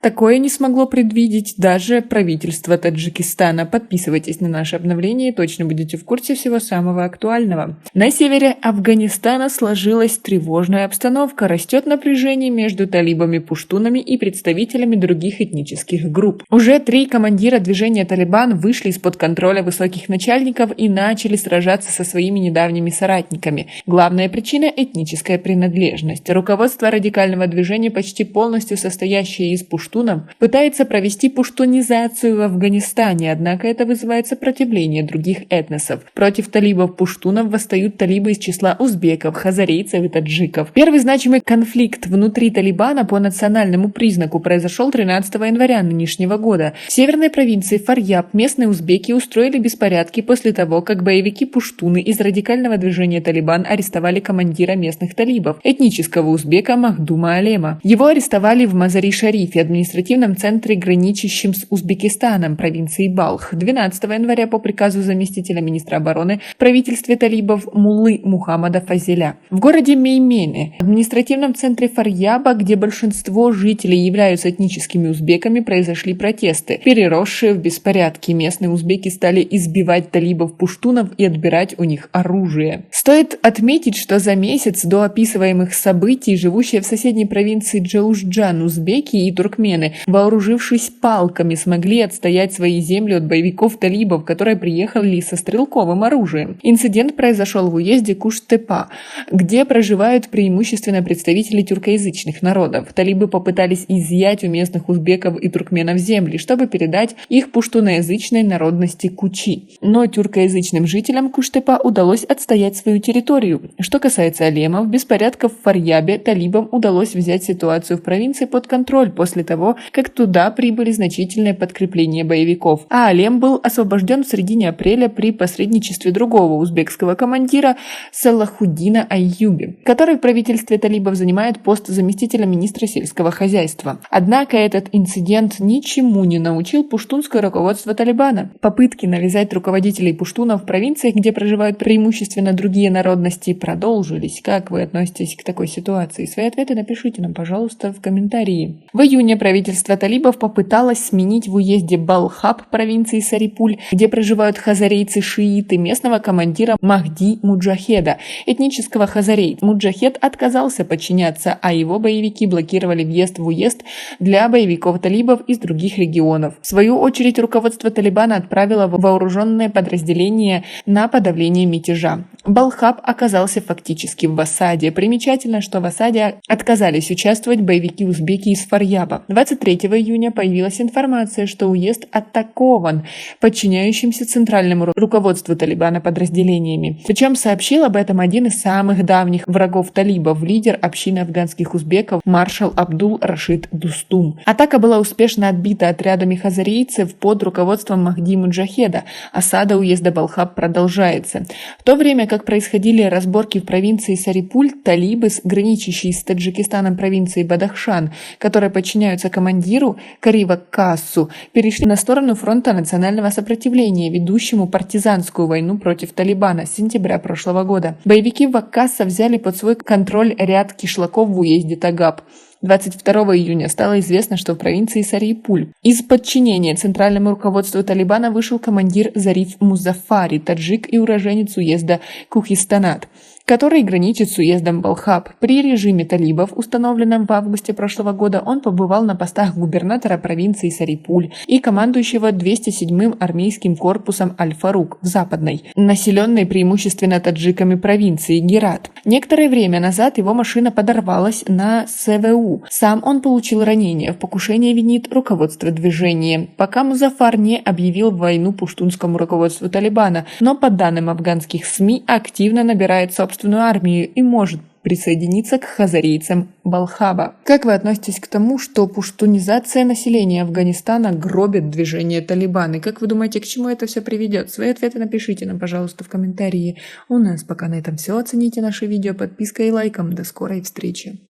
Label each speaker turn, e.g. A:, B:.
A: Такое не смогло предвидеть даже правительство Таджикистана. Подписывайтесь на наши обновления и точно будете в курсе всего самого актуального. На севере Афганистана сложилась тревожная обстановка. Растет напряжение между талибами-пуштунами и представителями других этнических групп. Уже 3 командира движения «Талибан» вышли из-под контроля высоких начальников и начали сражаться со своими недавними соратниками. Главная причина – этническая принадлежность. Руководство радикального движения, почти полностью состоящее из пуштунов, пытается провести пуштунизацию в Афганистане, однако это вызывает сопротивление других этносов. Против талибов-пуштунов восстают талибы из числа узбеков, хазарейцев и таджиков. Первый значимый конфликт внутри Талибана по национальному признаку произошел 13 января нынешнего года. В северной провинции Фарьяб местные узбеки устроили беспорядки после того, как боевики-пуштуны из радикального движения «Талибан» арестовали командира местных талибов, этнического узбека Махдума Алема. Его арестовали в Мазари-Шарифе, административном центре, граничащем с Узбекистаном, провинции Балх. 12 января по приказу заместителя министра обороны в правительстве талибов Муллы Мухаммада Фазеля. В городе Меймене, административном центре Фарьяба, где большинство жителей являются этническими узбеками, произошли протесты, переросшие в беспорядки. Местные узбеки стали избивать талибов-пуштунов и отбирать у них оружие. Стоит отметить, что за месяц до описываемых событий живущие в соседней провинции Джаушджан узбеки и туркмены, вооружившись палками, смогли отстоять свои земли от боевиков-талибов, которые приехали со стрелковым оружием. Инцидент произошел в уезде Куштепа, где проживают преимущественно представители тюркоязычных народов. Талибы попытались изъять у местных узбеков и туркменов земли, чтобы передать их пуштуноязычной народности кучи. Но тюркоязычным жителям Куштепа удалось отстоять свою территорию. Что касается алемов, беспорядков в Фарьябе, талибам удалось взять ситуацию в провинции под контроль после того, как туда прибыли значительные подкрепления боевиков. А Алем был освобожден в середине апреля при посредничестве другого узбекского командира Салахуддина Айюби, который в правительстве талибов занимает пост заместителя министра сельского хозяйства. Однако этот инцидент ничему не научил пуштунское руководство Талибана. Попытки навязать руководителей пуштунов в провинциях, где проживают преимущественно другие народности, продолжились. Как вы относитесь к такой ситуации? Свои ответы напишите нам, пожалуйста, в комментарии. В июне правительство талибов попыталось сменить в уезде Балхаб провинции Сарипуль, где проживают хазарейцы-шииты, местного командира Махди Муджахеда, этнического хазарейца. Муджахед отказался подчиняться, а его боевики блокировали въезд в уезд для боевиков талибов из других регионов. В свою очередь, руководство Талибана отправило вооруженные подразделения на подавление мятежа. Балхаб оказался фактически в осаде. Примечательно, что в осаде отказались участвовать боевики-узбеки из Фарьяба. 23 июня появилась информация, что уезд атакован подчиняющимся центральному руководству Талибана подразделениями. Причем сообщил об этом один из самых давних врагов талибов, лидер общины афганских узбеков маршал Абдул Рашид Дустум. Атака была успешно отбита отрядами хазарейцев под руководством Махди Муджахеда. Осада уезда Балхаб продолжается. В то время как происходили разборки в провинции Сарипуль, талибы, граничащие с Таджикистаном провинции Бадахшан, которые подчиняются командиру Карива Кассу, перешли на сторону фронта национального сопротивления, ведущему партизанскую войну против Талибана с сентября прошлого года. Боевики Ваккаса взяли под свой контроль ряд кишлаков в уезде Тагаб. 22 июня стало известно, что в провинции Сарипуль из подчинения центральному руководству Талибана вышел командир Зариф Музафари, таджик и уроженец уезда Кухистанат, который граничит с уездом Балхаб. При режиме талибов, установленном в августе прошлого года, он побывал на постах губернатора провинции Сарипуль и командующего 207-м армейским корпусом Аль-Фарук в западной, населенной преимущественно таджиками провинции Герат. Некоторое время назад его машина подорвалась на СВУ. Сам он получил ранение. В покушении винит руководство движения. Пока Музафар не объявил войну пуштунскому руководству Талибана, но по данным афганских СМИ активно набирает собственную армию и может присоединиться к хазарейцам Балхаба. Как вы относитесь к тому, что пуштунизация населения Афганистана гробит движение Талибан? И как вы думаете, к чему это все приведет? Свои ответы напишите нам, пожалуйста, в комментарии. У нас пока на этом все. Оцените наше видео подпиской и лайком. До скорой встречи.